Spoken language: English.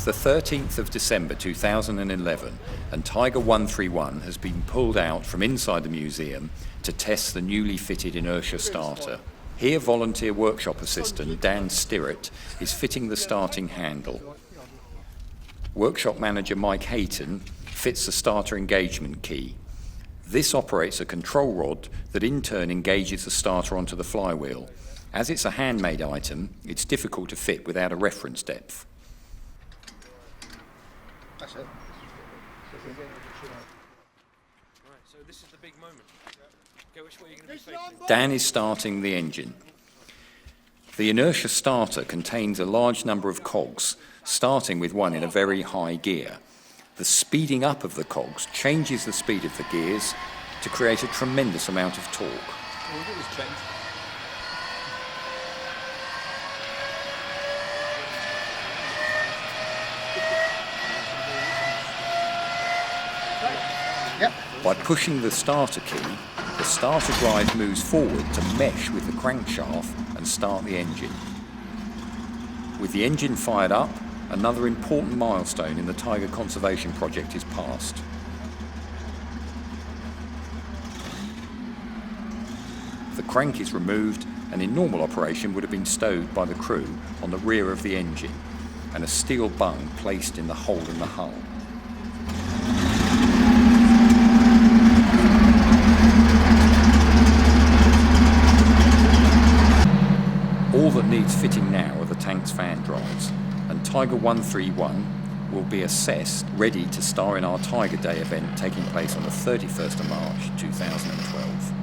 the 13th of December 2011, and Tiger 131 has been pulled out from inside the museum to test the newly fitted inertia starter. Here, volunteer workshop assistant Dan Stirrett is fitting the starting handle. Workshop manager Mike Hayton fits the starter engagement key. This operates a control rod that in turn engages the starter onto the flywheel. As it's a handmade item, it's difficult to fit without a reference depth. That's it. Right, so this is the big moment. Okay, which way are you going to be facing? Dan is starting the engine. The inertia starter contains a large number of cogs, starting with one in a very high gear. The speeding up of the cogs changes the speed of the gears to create a tremendous amount of torque. We'll do this change. Yep. By pushing the starter key, the starter drive moves forward to mesh with the crankshaft and start the engine. With the engine fired up, another important milestone in the Tiger Conservation Project is passed. The crank is removed and in normal operation would have been stowed by the crew on the rear of the engine and a steel bung placed in the hole in the hull. All that needs fitting now are the tank's fan drives, and Tiger 131 will be assessed ready to star in our Tiger Day event taking place on the 31st of March 2012.